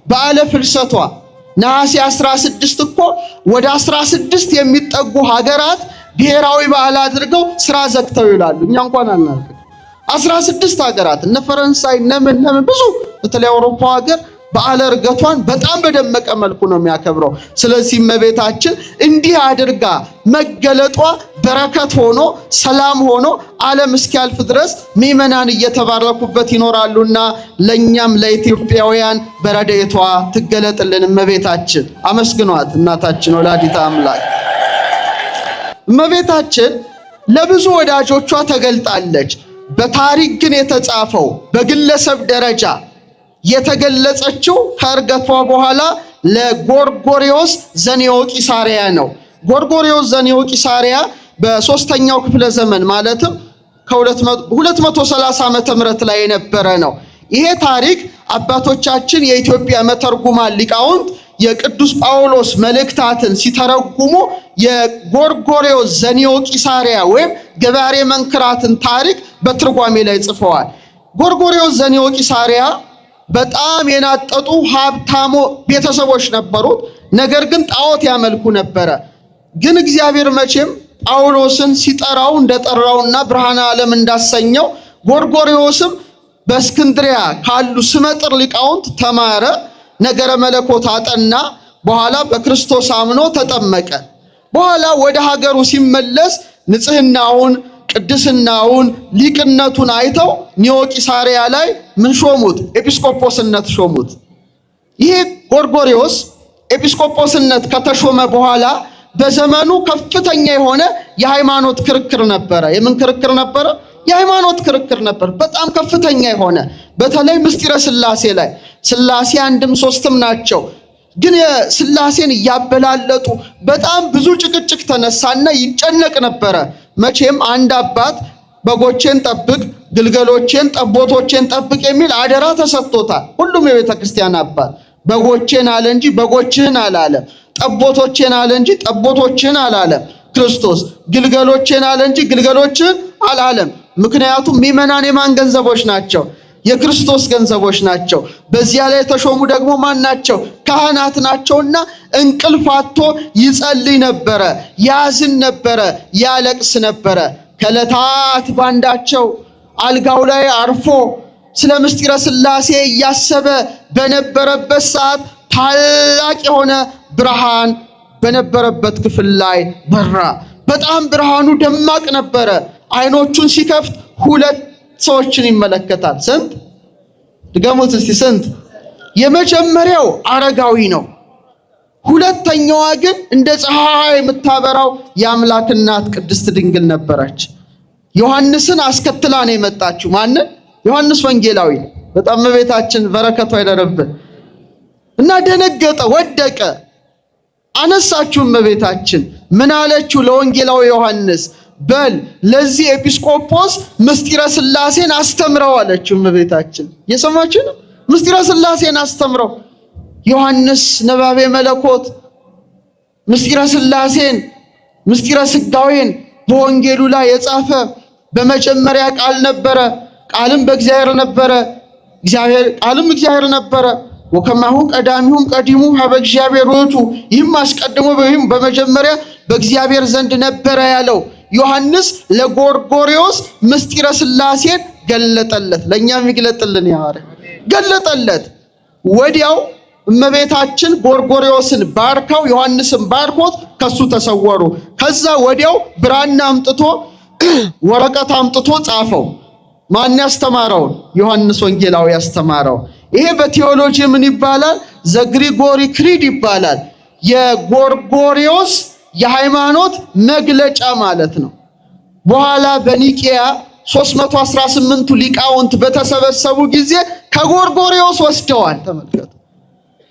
በዓለ ፍልሰቷ ነሐሴ 16 እኮ ወደ 16 የሚጠጉ ሀገራት ብሔራዊ በዓል አድርገው ስራ ዘግተው ይላሉ። እኛ እንኳን አናልክ 16 ሀገራት እነ ፈረንሳይ ነምን ብዙ በተለይ አውሮፓ ሀገር በዓለ ዕርገቷን በጣም በደመቀ መልኩ ነው የሚያከብረው። ስለዚህ እመቤታችን እንዲህ አድርጋ መገለጧ በረከት ሆኖ ሰላም ሆኖ ዓለም እስኪያልፍ ድረስ ምእመናን እየተባረኩበት ይኖራሉና ለኛም ለኢትዮጵያውያን በረድኤቷ ትገለጥልን እመቤታችን። አመስግኗት እናታችን ወላዲተ አምላክ። እመቤታችን ለብዙ ወዳጆቿ ተገልጣለች። በታሪክ ግን የተጻፈው በግለሰብ ደረጃ የተገለጸችው ከዕርገቷ በኋላ ለጎርጎርዮስ ዘኔዎቂሳርያ ነው። ጎርጎርዮስ ዘኔዎቂሳርያ በ3ኛው ክፍለ ዘመን ማለትም ከ230 ዓመተ ምህረት ላይ የነበረ ነው። ይሄ ታሪክ አባቶቻችን የኢትዮጵያ መተርጉማን ሊቃውንት የቅዱስ ጳውሎስ መልእክታትን ሲተረጉሙ የጎርጎርዮስ ዘኔዎቂሳርያ ወይም ገባሬ መንክራትን ታሪክ በትርጓሜ ላይ ጽፈዋል። ጎርጎርዮስ ዘኔዎቂሳርያ በጣም የናጠጡ ሀብታሞ ቤተሰቦች ነበሩት። ነገር ግን ጣዖት ያመልኩ ነበረ። ግን እግዚአብሔር መቼም ጳውሎስን ሲጠራው እንደጠራውና ብርሃነ ዓለም እንዳሰኘው ጎርጎርዮስም በእስክንድሪያ ካሉ ስመጥር ሊቃውንት ተማረ። ነገረ መለኮት አጠና። በኋላ በክርስቶስ አምኖ ተጠመቀ። በኋላ ወደ ሀገሩ ሲመለስ ንጽህናውን፣ ቅድስናውን፣ ሊቅነቱን አይተው ኒዮቂሳርያ ላይ ምን ሾሙት? ኤጲስቆጶስነት ሾሙት። ይሄ ጎርጎርዮስ ኤጲስቆጶስነት ከተሾመ በኋላ በዘመኑ ከፍተኛ የሆነ የሃይማኖት ክርክር ነበረ። የምን ክርክር ነበረ? የሃይማኖት ክርክር ነበር። በጣም ከፍተኛ የሆነ በተለይ ምስጢረ ሥላሴ ላይ ሥላሴ አንድም ሶስትም ናቸው። ግን የሥላሴን እያበላለጡ በጣም ብዙ ጭቅጭቅ ተነሳና ይጨነቅ ነበረ። መቼም አንድ አባት በጎቼን ጠብቅ፣ ግልገሎቼን፣ ጠቦቶቼን ጠብቅ የሚል አደራ ተሰጥቶታል። ሁሉም የቤተ ክርስቲያን አባት በጎቼን አለ እንጂ በጎችህን አላለም። ጠቦቶቼን አለ እንጂ ጠቦቶችህን አላለም። ክርስቶስ ግልገሎቼን አለ እንጂ ግልገሎችህን አላለም። ምክንያቱም ምእመናን የማን ገንዘቦች ናቸው? የክርስቶስ ገንዘቦች ናቸው። በዚያ ላይ የተሾሙ ደግሞ ማን ናቸው? ካህናት ናቸውና እንቅልፍ አጥቶ ይጸልይ ነበረ፣ ያዝን ነበረ፣ ያለቅስ ነበረ። ከዕለታት ባንዳቸው አልጋው ላይ አርፎ ስለ ምስጢረ ሥላሴ እያሰበ በነበረበት ሰዓት ታላቅ የሆነ ብርሃን በነበረበት ክፍል ላይ በራ። በጣም ብርሃኑ ደማቅ ነበረ። አይኖቹን ሲከፍት ሁለት ሰዎችን ይመለከታል። ስንት? ድገሙት እስቲ ስንት? የመጀመሪያው አረጋዊ ነው። ሁለተኛዋ ግን እንደ ፀሐይ የምታበራው የአምላክ እናት ቅድስት ድንግል ነበረች። ዮሐንስን አስከትላ ነው የመጣችው። ማንን? ዮሐንስ ወንጌላዊ። በጣም እመቤታችን በረከቷ ይደረብን እና ደነገጠ፣ ወደቀ። አነሳችው እመቤታችን። ምን አለችው ለወንጌላዊ ዮሐንስ? በል ለዚህ ኤጲስቆጶስ ምስጢረ ሥላሴን አስተምረው አለችው እመቤታችን። የሰማችሁ ነው? ምስጢረ ሥላሴን አስተምረው። ዮሐንስ ነባቤ መለኮት ምስጢረ ሥላሴን ምስጢረ ሥጋዌን በወንጌሉ ላይ የጻፈ በመጀመሪያ ቃል ነበረ፣ ቃልም በእግዚአብሔር ነበረ፣ ቃልም እግዚአብሔር ነበረ። ወከማሁ ቀዳሚሁም ቀዲሙ ሀበ እግዚአብሔር ውእቱ፣ ይህም አስቀድሞ በመጀመሪያ በእግዚአብሔር ዘንድ ነበረ ያለው ዮሐንስ ለጎርጎርዮስ ምስጢረ ሥላሴን ገለጠለት። ለእኛም ይግለጥልን ያዋረ ገለጠለት። ወዲያው እመቤታችን ጎርጎርዮስን ባርካው ዮሐንስን ባርኮት ከሱ ተሰወሩ። ከዛ ወዲያው ብራና አምጥቶ ወረቀት አምጥቶ ጻፈው። ማን ያስተማረው? ዮሐንስ ወንጌላዊ ያስተማረው። ይሄ በቴዎሎጂ ምን ይባላል? ዘግሪጎሪ ክሪድ ይባላል። የጎርጎርዮስ የሃይማኖት መግለጫ ማለት ነው። በኋላ በኒቂያ 318ቱ ሊቃውንት በተሰበሰቡ ጊዜ ከጎርጎርዮስ ወስደዋል። ተመልከቱ።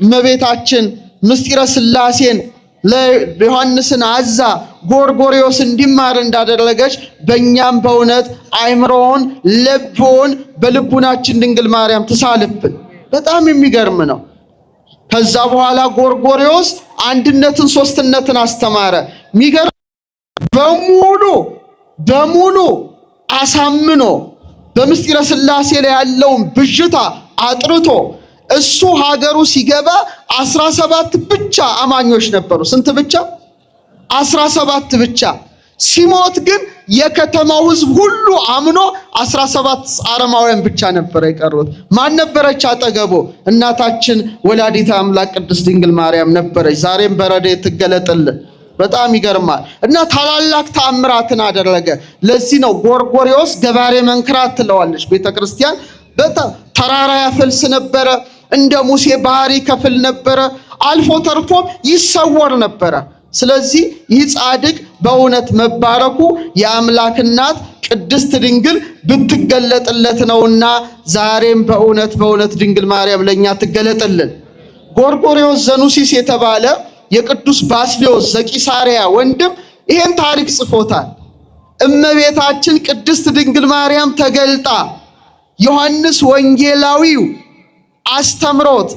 እመቤታችን ምስጢረ ሥላሴን ለዮሐንስን አዛ ጎርጎርዮስ እንዲማር እንዳደረገች በእኛም በእውነት አይምሮውን ልቦን በልቡናችን ድንግል ማርያም ትሳልብን። በጣም የሚገርም ነው። ከዛ በኋላ ጎርጎርዮስ አንድነትን ሶስትነትን አስተማረ። የሚገርም በሙሉ አሳምኖ በምስጢረ ሥላሴ ላይ ያለውን ብዥታ አጥርቶ እሱ ሀገሩ ሲገባ 17 ብቻ አማኞች ነበሩ። ስንት ብቻ? 17 ብቻ። ሲሞት ግን የከተማው ሕዝብ ሁሉ አምኖ 17 አረማውያን ብቻ ነበር የቀሩት። ማን ነበረች አጠገቡ? እናታችን ወላዲተ አምላክ ቅድስት ድንግል ማርያም ነበረች። ዛሬም በረድኤት ትገለጥልን። በጣም ይገርማል። እና ታላላቅ ተአምራትን አደረገ። ለዚህ ነው ጎርጎርዮስ ገባሬ መንክራት ትለዋለች ቤተክርስቲያን። ተራራ ያፈልስ ነበረ፣ እንደ ሙሴ ባህሪ ከፍል ነበረ፣ አልፎ ተርፎም ይሰወር ነበረ። ስለዚህ ይህ ጻድቅ በእውነት መባረኩ የአምላክ እናት ቅድስት ድንግል ብትገለጥለት ነውና ዛሬም በእውነት ድንግል ማርያም ለኛ ትገለጥልን። ጎርጎርዮስ ዘኑሲስ የተባለ የቅዱስ ባስልዮስ ዘቂሳርያ ወንድም ይሄን ታሪክ ጽፎታል። እመቤታችን ቅድስት ድንግል ማርያም ተገልጣ ዮሐንስ ወንጌላዊው አስተምሮት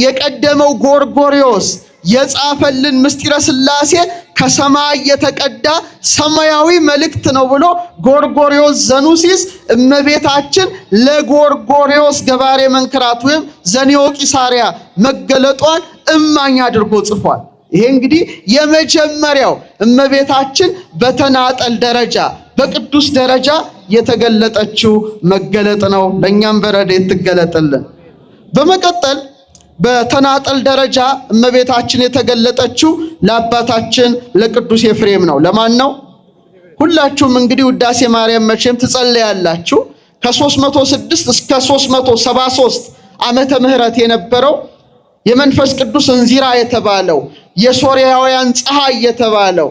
የቀደመው ጎርጎርዮስ የጻፈልን ምስጢረ ሥላሴ ከሰማይ የተቀዳ ሰማያዊ መልእክት ነው ብሎ ጎርጎርዮስ ዘኑሲስ እመቤታችን ለጎርጎርዮስ ገባሬ መንክራት ወይም ዘኔዎ ቂሳርያ መገለጧን እማኝ አድርጎ ጽፏል። ይሄ እንግዲህ የመጀመሪያው እመቤታችን በተናጠል ደረጃ በቅዱስ ደረጃ የተገለጠችው መገለጥ ነው። ለኛም በረድኤት ትገለጥልን። በመቀጠል በተናጠል ደረጃ እመቤታችን የተገለጠችው ለአባታችን ለቅዱስ ኤፍሬም ነው። ለማን ነው? ሁላችሁም እንግዲህ ውዳሴ ማርያም መቼም ትጸልያላችሁ። ከ306 እስከ 373 ዓመተ ምህረት የነበረው የመንፈስ ቅዱስ እንዚራ የተባለው የሶርያውያን ፀሐይ የተባለው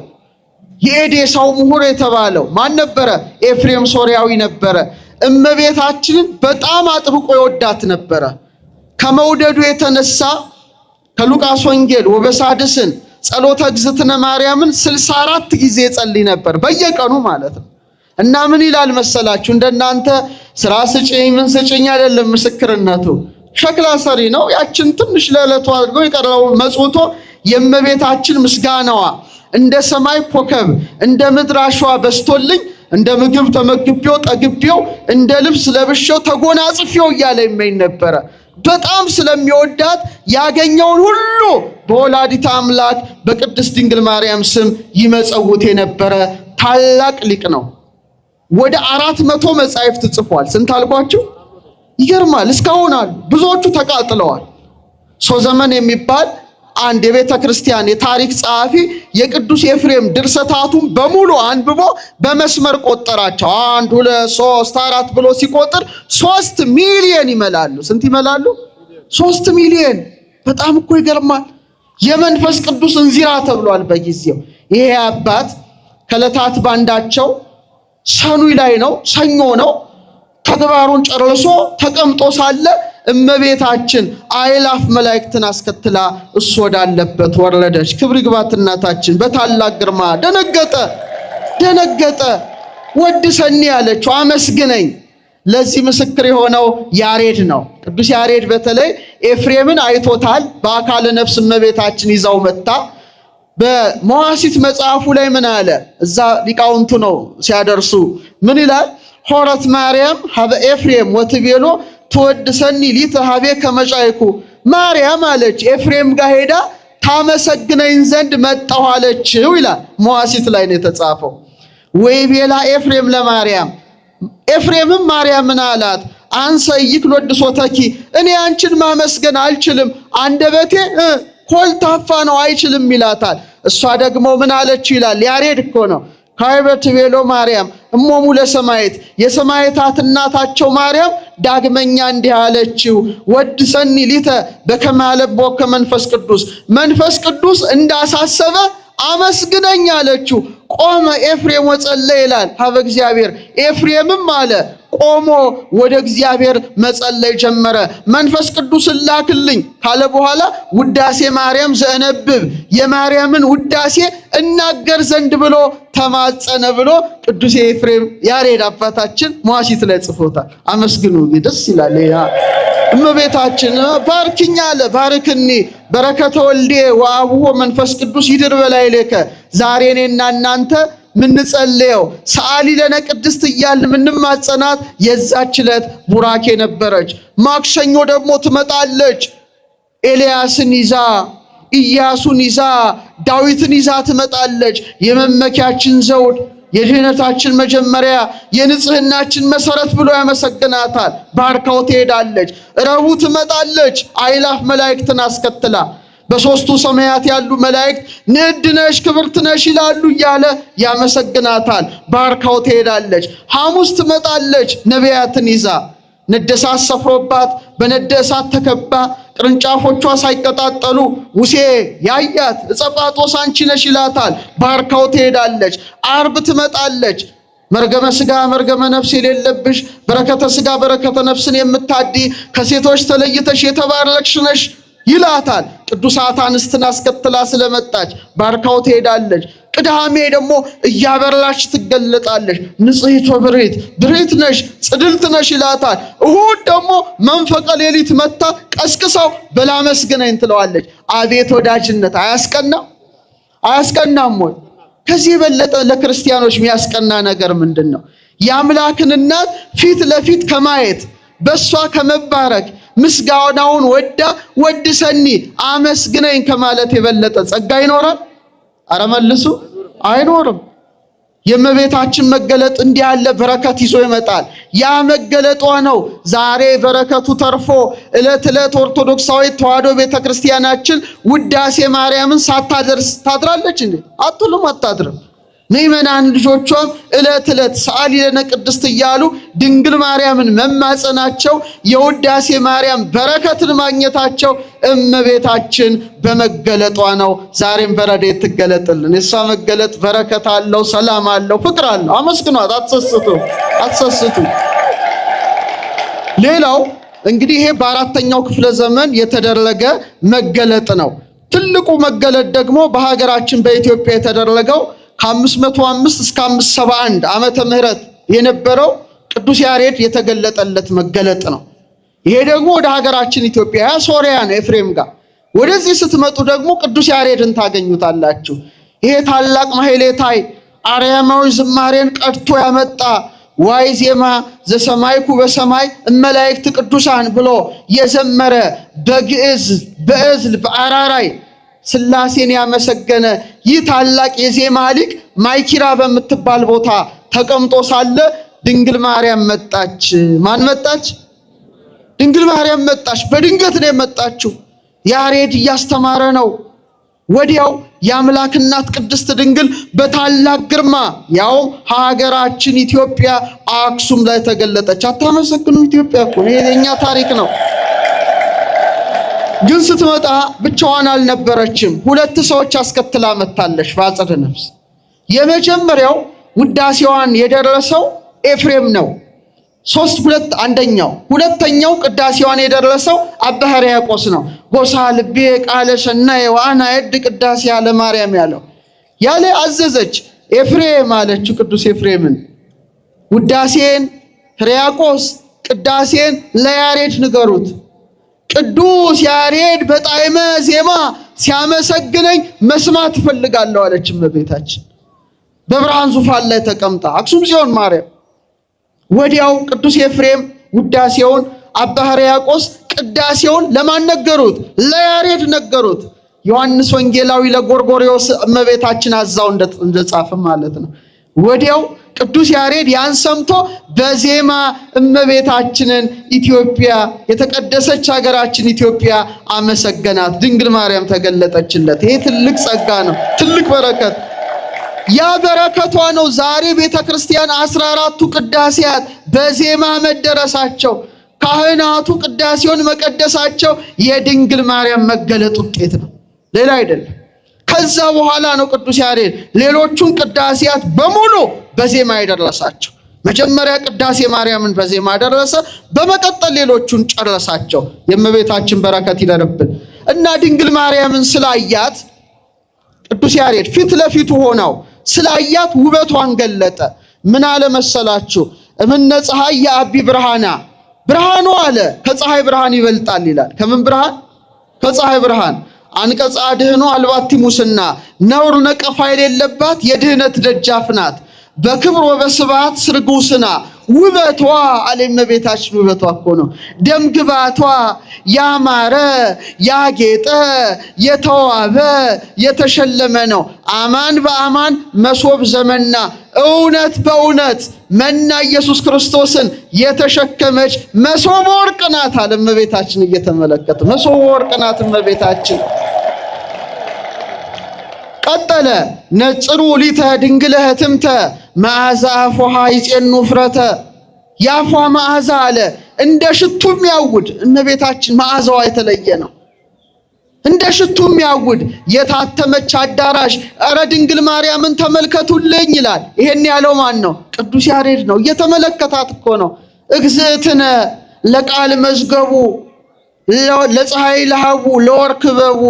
የኤዴሳው ምሁር የተባለው ማን ነበረ? ኤፍሬም ሶርያዊ ነበረ። እመቤታችንን በጣም አጥብቆ ይወዳት ነበረ። ከመውደዱ የተነሳ ከሉቃስ ወንጌል ወበሳድስን ጸሎተ እግዝእትነ ማርያምን 64 ጊዜ ጸልይ ነበር በየቀኑ ማለት ነው። እና ምን ይላል መሰላችሁ? እንደናንተ ስራ ስጪኝ ምን ስጪኝ አይደለም ምስክርነቱ። ሸክላ ሰሪ ነው። ያችን ትንሽ ለዕለቱ አድርጎ የቀረው መጽውቶ የእመቤታችን ምስጋናዋ እንደ ሰማይ ኮከብ እንደ ምድር አሸዋ በስቶልኝ እንደ ምግብ ተመግቤው ጠግቤው እንደ ልብስ ለብሼው ተጎናጽፌው እያለ ይመኝ ነበረ። በጣም ስለሚወዳት ያገኘውን ሁሉ በወላዲተ አምላክ በቅድስት ድንግል ማርያም ስም ይመጸውት የነበረ ታላቅ ሊቅ ነው። ወደ 400 መጻሕፍት ጽፏል። ስንት አልኳችሁ? ይገርማል። እስካሁን አሉ። ብዙዎቹ ተቃጥለዋል። ሶዘመን የሚባል አንድ የቤተ ክርስቲያን የታሪክ ጸሐፊ የቅዱስ ኤፍሬም ድርሰታቱን በሙሉ አንብቦ በመስመር ቆጠራቸው። 1 2 3 4 ብሎ ሲቆጥር 3 ሚሊዮን ይመላሉ። ስንት ይመላሉ? 3 ሚሊዮን። በጣም እኮ ይገርማል። የመንፈስ ቅዱስ እንዚራ ተብሏል በጊዜው። ይሄ አባት ከዕለታት ባንዳቸው ሰኑይ ላይ ነው፣ ሰኞ ነው። ተግባሩን ጨርሶ ተቀምጦ ሳለ እመቤታችን አእላፍ መላእክትን አስከትላ እሱ ወዳለበት ወረደች። ክብር ይግባት እናታችን። በታላቅ ግርማ ደነገጠ። ወድሰኒ ያለችው አመስግነኝ። ለዚህ ምስክር የሆነው ያሬድ ነው። ቅዱስ ያሬድ በተለይ ኤፍሬምን አይቶታል። በአካለ ነፍስ እመቤታችን ይዛው መጣ። በመዋሲት መጽሐፉ ላይ ምን አለ? እዛ ሊቃውንቱ ነው ሲያደርሱ ምን ይላል? ሆረት ማርያም ሀበ ኤፍሬም ወትቤሎ ትወድሰኒ ሊተ ሀቤ ከመጫይኩ። ማርያም አለች ኤፍሬም ጋር ሄዳ ታመሰግነኝ ዘንድ መጣሁ አለችው ይላል። መዋሲት ላይ ነው የተጻፈው። ወይ ቤላ ኤፍሬም ለማርያም፣ ኤፍሬምም ማርያምን አላት አንሰ ይክል ወድሶተኪ፣ እኔ አንቺን ማመስገን አልችልም፣ አንደበቴ ኮልታፋ ነው አይችልም ይላታል። እሷ ደግሞ ምን አለች ይላል። ያሬድ እኮ ነው። ካይበት ቤሎ ማርያም እሞሙ ለሰማይት፣ የሰማይታት እናታቸው ማርያም ዳግመኛ እንዲህ አለችው፣ ወድሰኒ ሊተ በከመ አለቦ ከመንፈስ ቅዱስ፣ መንፈስ ቅዱስ እንዳሳሰበ አመስግነኝ አለችው። ቆመ ኤፍሬም ወጸለየ ይላል ሀበ እግዚአብሔር። ኤፍሬምም አለ ቆሞ ወደ እግዚአብሔር መጸለይ ጀመረ። መንፈስ ቅዱስን ላክልኝ ካለ በኋላ ውዳሴ ማርያም ዘእነብብ፣ የማርያምን ውዳሴ እናገር ዘንድ ብሎ ተማጸነ ብሎ ቅዱስ ኤፍሬም ያሬድ አባታችን መዋሲት ላይ ጽፎታል። አመስግኑ፣ ደስ ይላል። እመቤታችን ባርኪኝ አለ። ባርክኒ በረከተ ወልዴ ወአቡሁ መንፈስ ቅዱስ ይድር በላዕሌከ። ዛሬ እኔና እናንተ ምንጸልየው ሰዓሊ ለነ ቅድስት እያልን ምንማጸናት የዛች ዕለት ቡራኬ ነበረች። ማክሰኞ ደግሞ ትመጣለች። ኤልያስን ይዛ ኢያሱን ይዛ ዳዊትን ይዛ ትመጣለች። የመመኪያችን ዘውድ የድህነታችን መጀመሪያ የንጽህናችን መሰረት ብሎ ያመሰግናታል። ባርካው ትሄዳለች። ረቡዕ ትመጣለች አእላፍ መላእክትን አስከትላ። በሶስቱ ሰማያት ያሉ መላእክት ንዕድ ነሽ ክብርት ነሽ ይላሉ እያለ ያመሰግናታል። ባርካው ትሄዳለች። ሐሙስ ትመጣለች ነቢያትን ይዛ ነደሳት ሰፍሮባት በነደሳት ተከባ ቅርንጫፎቿ ሳይቀጣጠሉ ሙሴ ያያት ዕፀ አንቺ ነሽ ይላታል። ባርካው ትሄዳለች። ዓርብ ትመጣለች። መርገመ ሥጋ መርገመ ነፍስ የሌለብሽ በረከተ ሥጋ በረከተ ነፍስን የምታዲ ከሴቶች ተለይተሽ የተባረክሽ ነሽ ይላታል። ቅዱሳት አንስትን አስከትላ ስለመጣች ባርካው ትሄዳለች። ቅዳሜ ደግሞ እያበራች ትገለጣለች። ንጽሕት ብርህት ነሽ ጽድልት ነሽ ይላታል። እሁድ ደግሞ መንፈቀ ሌሊት መታ ቀስቅሰው በላመስግነኝ ትለዋለች። አቤት ወዳጅነት! አያስቀናም ወይ? ከዚህ የበለጠ ለክርስቲያኖች የሚያስቀና ነገር ምንድነው? የአምላክን እናት ፊት ለፊት ከማየት በሷ ከመባረክ ምስጋናውን ወድሰኒ አመስግነኝ ከማለት የበለጠ ጸጋ ይኖራል? አረ መልሱ። አይኖርም። የእመቤታችን መገለጥ እንዲህ ያለ በረከት ይዞ ይመጣል። ያ መገለጧ ነው ዛሬ በረከቱ ተርፎ ዕለት ኦርቶዶክሳዊት ተዋሕዶ ቤተክርስቲያናችን ውዳሴ ማርያምን ሳታደርስ ታድራለች እንዴ? አትሉም? አታድርም። ምእመናን ልጆቿም ዕለት ሰዓሊ ለነ ቅድስት እያሉ ድንግል ማርያምን መማጸናቸው የውዳሴ ማርያም በረከትን ማግኘታቸው እመቤታችን በመገለጧ ነው። ዛሬም በረድኤት ትገለጥልን። የሷ መገለጥ በረከት አለው፣ ሰላም አለው፣ ፍቅር አለው። አመስግኗት፣ አትሰስቱ። ሌላው እንግዲህ ይሄ በአራተኛው ክፍለ ዘመን የተደረገ መገለጥ ነው። ትልቁ መገለጥ ደግሞ በሀገራችን በኢትዮጵያ የተደረገው ከ505 እስከ 571 ዓመተ ምህረት የነበረው ቅዱስ ያሬድ የተገለጠለት መገለጥ ነው። ይሄ ደግሞ ወደ ሀገራችን ኢትዮጵያ ሶሪያ ነው ኤፍሬም ጋር። ወደዚህ ስትመጡ ደግሞ ቅዱስ ያሬድን ታገኙታላችሁ። ይሄ ታላቅ ማህሌታይ አርያማዊ ዝማሬን ቀድቶ ያመጣ ዋይ ዜማ ዘሰማይኩ በሰማይ እመላእክት ቅዱሳን ብሎ የዘመረ በግዕዝ በዕዝል በአራራይ ስላሴን ያመሰገነ ይህ ታላቅ የዜማ ሊቅ ማይኪራ በምትባል ቦታ ተቀምጦ ሳለ ድንግል ማርያም መጣች። ማን መጣች? ድንግል ማርያም መጣች። በድንገት ነው የመጣችው። ያሬድ እያስተማረ ነው። ወዲያው የአምላክ እናት ቅድስት ድንግል በታላቅ ግርማ ያው ሀገራችን ኢትዮጵያ አክሱም ላይ ተገለጠች። አታመሰግኑ? ኢትዮጵያ እኮ ነው የኛ ታሪክ ነው። ግን ስትመጣ ብቻዋን አልነበረችም። ሁለት ሰዎች አስከትላ መጣለች በአጸደ ነፍስ። የመጀመሪያው ውዳሴዋን የደረሰው ኤፍሬም ነው። አንደኛው። ሁለተኛው ቅዳሴዋን የደረሰው አባ ሕርያቆስ ነው። ጎሳ ልቤ ቃለ ሰናየ ወአና የድ ቅዳሴ ያለ ማርያም ያለ አዘዘች። ኤፍሬም አለችው ቅዱስ ኤፍሬምን ውዳሴን ሕርያቆስ ቅዳሴን ለያሬድ ንገሩት። ቅዱስ ያሬድ በጣዕመ ዜማ ሲያመሰግነኝ መስማት እፈልጋለሁ አለች እመቤታችን በብርሃን ዙፋን ላይ ተቀምጣ አክሱም ጽዮን ማርያም። ወዲያው ቅዱስ ኤፍሬም ውዳሴውን አባ ሕርያቆስ ቅዳሴውን ለማን ነገሩት? ለያሬድ ነገሩት። ዮሐንስ ወንጌላዊ ለጎርጎርዮስ እመቤታችን አዛው እንደጻፈ ማለት ነው። ወዲያው ቅዱስ ያሬድ ያን ሰምቶ በዜማ እመቤታችንን ኢትዮጵያ የተቀደሰች ሀገራችን ኢትዮጵያ አመሰገናት። ድንግል ማርያም ተገለጠችለት። ይሄ ትልቅ ጸጋ ነው፣ ትልቅ በረከት። ያ በረከቷ ነው ዛሬ ቤተክርስቲያን 14ቱ ቅዳሴያት በዜማ መደረሳቸው፣ ካህናቱ ቅዳሴውን መቀደሳቸው የድንግል ማርያም መገለጥ ውጤት ነው፣ ሌላ አይደለም። ከዛ በኋላ ነው ቅዱስ ያሬድ ሌሎቹን ቅዳሴያት በሙሉ በዜማ የደረሳቸው። መጀመሪያ ቅዳሴ ማርያምን በዜማ ደረሰ፣ በመቀጠል ሌሎቹን ጨረሳቸው። የእመቤታችን በረከት ይደርብን እና ድንግል ማርያምን ስላያት ቅዱስ ያሬድ ፊት ለፊቱ ሆነው ስላያት ውበቷን ገለጠ። ምን አለ መሰላችሁ? እምነ ፀሐይ የአቢ ብርሃና ብርሃኑ አለ ከፀሐይ ብርሃን ይበልጣል ይላል። ከምን ብርሃን? ከፀሐይ ብርሃን። አንቀጸ አድኅኖ አልባቲ ሙስና ነውር ነቀፋ የሌለባት የድህነት ደጃፍ ናት። በክብር ወበስብሐት ስርጉስና ውበቷ እመቤታችን ውበቷ እኮ ነው። ደምግባቷ ያማረ ያጌጠ የተዋበ የተሸለመ ነው። አማን በአማን መሶብ ዘመና እውነት በእውነት መና ኢየሱስ ክርስቶስን የተሸከመች መሶበ ወርቅ ናት አለ እመቤታችን። እየተመለከተ መሶበ ወርቅ ናት እመቤታችን። ቀጠለ ነጽሩ ሊተ ድንግለ ህትምተ መዓዛ አፉሃ ይጼኑ ፍረተ ያፏ መዓዛ አለ እንደ ሽቱ የሚያውድ እመቤታችን መዓዛዋ የተለየ ነው። እንደ ሽቱ የሚያውድ የታተመች አዳራሽ ኧረ ድንግል ማርያምን ተመልከቱልኝ ይላል። ይሄን ያለው ማን ነው? ቅዱስ ያሬድ ነው። እየተመለከታት እኮ ነው። እግዝእትነ ለቃል መዝገቡ ለፀሐይ ለሃቡ ለወርክ በቡ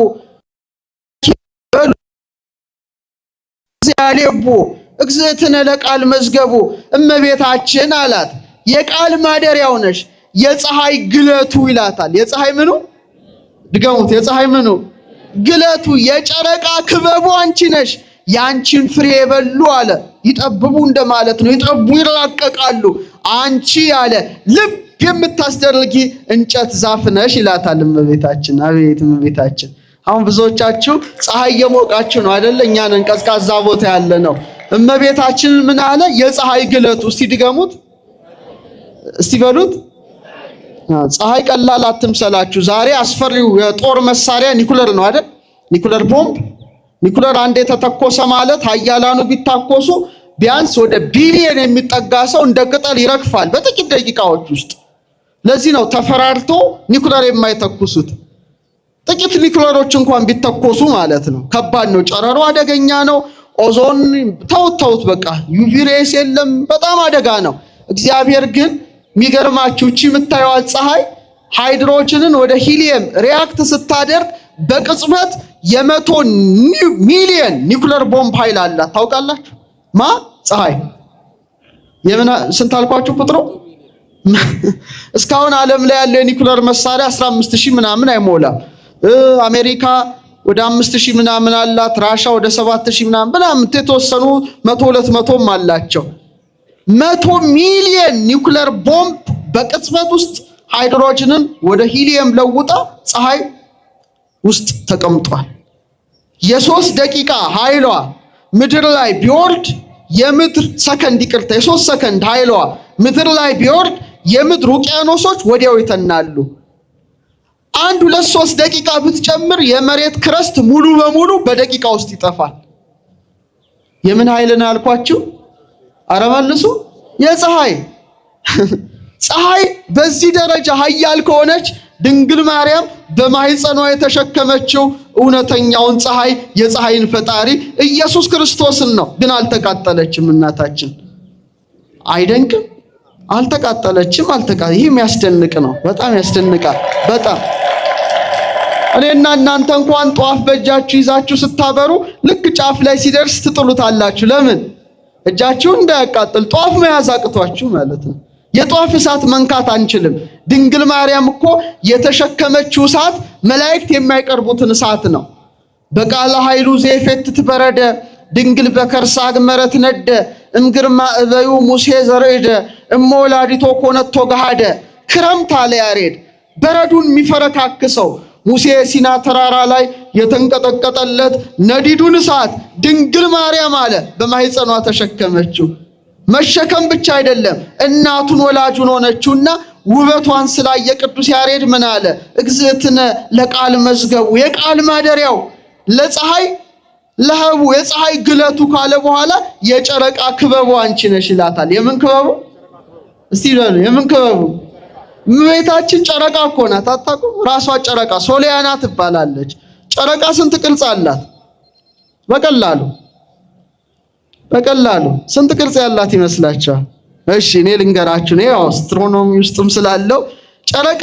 ያሌቡ እግዝእትነ ለቃል መዝገቡ እመቤታችን አላት የቃል ማደሪያው ነሽ የፀሐይ ግለቱ ይላታል። የፀሐይ ምኑ ድገሙት። የፀሐይ ምኑ ግለቱ የጨረቃ ክበቡ አንቺ ነሽ። ያንቺን ፍሬ የበሉ አለ ይጠብቡ እንደማለት ነው። ይጠቡ ይራቀቃሉ። አንቺ አለ ልብ የምታስደርጊ እንጨት ዛፍ ነሽ ይላታል እመቤታችን። አቤት እመቤታችን! አሁን ብዙዎቻችሁ ፀሐይ የሞቃችሁ ነው አይደል? እኛ ነን ቀዝቃዛ ቦታ ያለ ነው። እመቤታችን ምን አለ? የፀሐይ ግለቱ። እስቲ ድገሙት፣ እስቲ በሉት። ፀሐይ ቀላል አትምሰላችሁ። ዛሬ አስፈሪው የጦር መሳሪያ ኒኩለር ነው አይደል? ኒኩለር ቦምብ። ኒኩለር አንዴ ተተኮሰ ማለት ኃያላኑ ቢታኮሱ ቢያንስ ወደ ቢሊየን የሚጠጋ ሰው እንደ ቅጠል ይረግፋል በጥቂት ደቂቃዎች ውስጥ። ለዚህ ነው ተፈራርቶ ኒኩለር የማይተኩሱት። ጥቂት ኒኩለሮች እንኳን ቢተኮሱ ማለት ነው ከባድ ነው። ጨረሩ አደገኛ ነው። ኦዞን ተውት በቃ ዩቪ ሬስ የለም፣ በጣም አደጋ ነው። እግዚአብሔር ግን የሚገርማችሁ እቺ የምታዩት ፀሐይ ሃይድሮጅንን ወደ ሂሊየም ሪያክት ስታደርግ በቅጽበት የመቶ ሚሊየን ኒኩለር ቦምብ ኃይል አላት። ታውቃላችሁ? ፀሐይ የምን ስንት አልኳችሁ ቁጥሩ? እስካሁን ዓለም ላይ ያለው የኒኩለር መሳሪያ 15000 ምናምን አይሞላም። አሜሪካ ወደ 5000 ምናምን አላት። ራሻ ወደ 7000 ምናምን የተወሰኑ 100-200ም አላቸው። 100 ሚሊየን ኒኩለር ቦምብ በቅጽበት ውስጥ ሃይድሮጅንን ወደ ሂሊየም ለውጣ ፀሐይ ውስጥ ተቀምጧል። የ3 ደቂቃ ኃይሏ ምድር ላይ ቢወርድ የምድር ሰከንድ ይቅርታ የ3 ሰከንድ ኃይሏ ምድር ላይ ቢወርድ የምድር ውቅያኖሶች ወዲያው ይተናሉ። 1-2-3 ደቂቃ ብትጨምር የመሬት ክረስት ሙሉ በሙሉ በደቂቃ ውስጥ ይጠፋል። የምን ኃይል ነው ያልኳችሁ? አረ መልሱ። የፀሐይ ፀሐይ በዚህ ደረጃ ኃያል ከሆነች ድንግል ማርያም በማህፀኗ የተሸከመችው እውነተኛውን ፀሐይ የፀሐይን ፈጣሪ ኢየሱስ ክርስቶስን ነው። ግን አልተቃጠለችም እናታችን። አይደንቅም? አልተቃጠለችም። ይህ የሚያስደንቅ ነው። በጣም ያስደንቃል። በጣም እኔና እናንተ እንኳን ጧፍ በእጃችሁ ይዛችሁ ስታበሩ ልክ ጫፍ ላይ ሲደርስ ትጥሉታላችሁ። ለምን? እጃችሁ እንዳያቃጥል ጧፍ መያዝ አቅቷችሁ ማለት ነው። የጧፍ እሳት መንካት አንችልም። ድንግል ማርያም እኮ የተሸከመችው እሳት መላእክት የማይቀርቡትን እሳት ነው። በቃለ ኃይሉ ዘይፌት ትበረደ ድንግል በከርሳ ግመረት ነደ እምግርማ እበዩ ሙሴ ዘርዕደ እሞላዲቶ ኮነቶ ገሃደ ክረምት አለ ያሬድ። በረዱን የሚፈረካክሰው ሙሴ ሲና ተራራ ላይ የተንቀጠቀጠለት ነዲዱን እሳት ድንግል ማርያም አለ በማህፀኗ ተሸከመችው። መሸከም ብቻ አይደለም እናቱን ወላጁን ሆነችውና ውበቷን ስላየ ቅዱስ ያሬድ ምን አለ? እግዝእትነ ለቃል መዝገቡ የቃል ማደሪያው ለፀሐይ ለሃቡ የፀሐይ ግለቱ ካለ በኋላ የጨረቃ ክበቡ አንቺ ነሽ ይላታል። የምን ክበቡ? እስቲ በሉ የምን ክበቡ? እመቤታችን ጨረቃ እኮ ናት። አታውቁም? ራሷ ጨረቃ ሶሊያና ትባላለች። ጨረቃ ስንት ቅርጽ አላት? በቀላሉ ስንት ቅርጽ ያላት ይመስላችኋል? እሺ እኔ ልንገራችሁ። ነው አስትሮኖሚ ውስጥም ስላለው ጨረቃ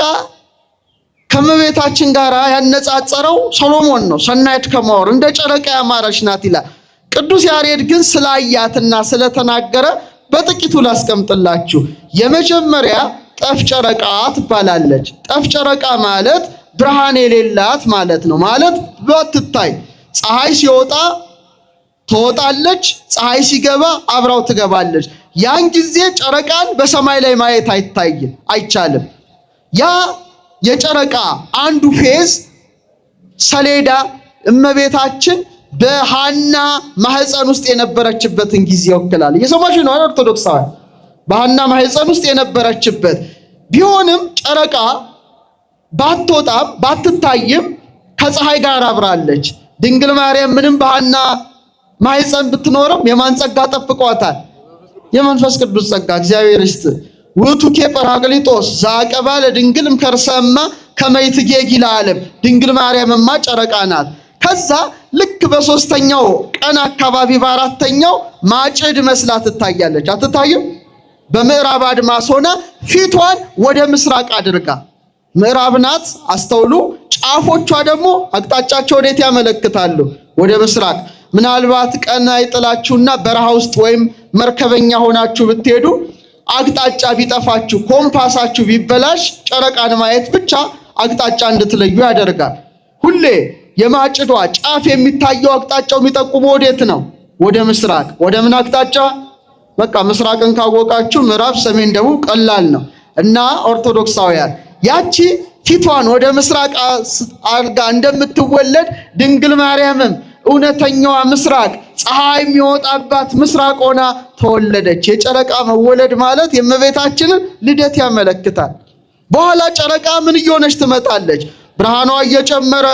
ከእመቤታችን ጋር ያነጻጸረው ሶሎሞን ነው። ሰናይት ከማወር እንደ ጨረቃ ያማረች ናት ይላል። ቅዱስ ያሬድ ግን ስላያትና ስለተናገረ በጥቂቱ ላስቀምጥላችሁ። የመጀመሪያ ጠፍ ጨረቃ ትባላለች። ጠፍ ጨረቃ ማለት ብርሃን የሌላት ማለት ነው። ማለት ባትታይ ፀሐይ ሲወጣ ትወጣለች፣ ፀሐይ ሲገባ አብራው ትገባለች። ያን ጊዜ ጨረቃን በሰማይ ላይ ማየት አይቻልም። ያ የጨረቃ አንዱ ፌዝ ሰሌዳ እመቤታችን በሐና ማህፀን ውስጥ የነበረችበትን ጊዜ ይወክላል። እየሰማችሁ ነው ኦርቶዶክሳውያን? በሐና ማህፀን ውስጥ የነበረችበት ቢሆንም ጨረቃ ባትወጣም ባትታይም ከፀሐይ ጋር አብራለች። ድንግል ማርያም ምንም በሐና ማህፀን ብትኖርም የማን ጸጋ ጠብቋታል? የመንፈስ ቅዱስ ጸጋ። እግዚአብሔር ይስጥ ውእቱኬ ጰራቅሊጦስ ዘአቀባ ለድንግልም ከርሰማ ከመይትጌጊ ለዓለም። ድንግል ማርያምማ ጨረቃ ናት። ከዛ ልክ በሶስተኛው ቀን አካባቢ በአራተኛው ማጭድ መስላ ትታያለች። አትታይም? በምዕራብ አድማስ ሆና ፊቷን ወደ ምስራቅ አድርጋ ምዕራብ ናት። አስተውሉ። ጫፎቿ ደግሞ አቅጣጫቸው ወዴት ያመለክታሉ? ወደ ምስራቅ። ምናልባት ቀን አይጥላችሁና በረሃ ውስጥ ወይም መርከበኛ ሆናችሁ ብትሄዱ አቅጣጫ ቢጠፋችሁ ኮምፓሳችሁ ቢበላሽ ጨረቃን ማየት ብቻ አቅጣጫ እንድትለዩ ያደርጋል። ሁሌ የማጭዷ ጫፍ የሚታየው አቅጣጫው የሚጠቁመው ወዴት ነው? ወደ ምስራቅ። ወደ ምን አቅጣጫ? በቃ ምስራቅን ካወቃችሁ ምዕራብ፣ ሰሜን፣ ደቡብ ቀላል ነው። እና ኦርቶዶክሳውያን ያቺ ፊቷን ወደ ምስራቅ አድርጋ እንደምትወለድ ድንግል ማርያምም እውነተኛዋ ምስራቅ ፀሐይ የሚወጣባት ምስራቅ ሆና ተወለደች። የጨረቃ መወለድ ማለት የእመቤታችንን ልደት ያመለክታል። በኋላ ጨረቃ ምን እየሆነች ትመጣለች? ብርሃኗ እየጨመረ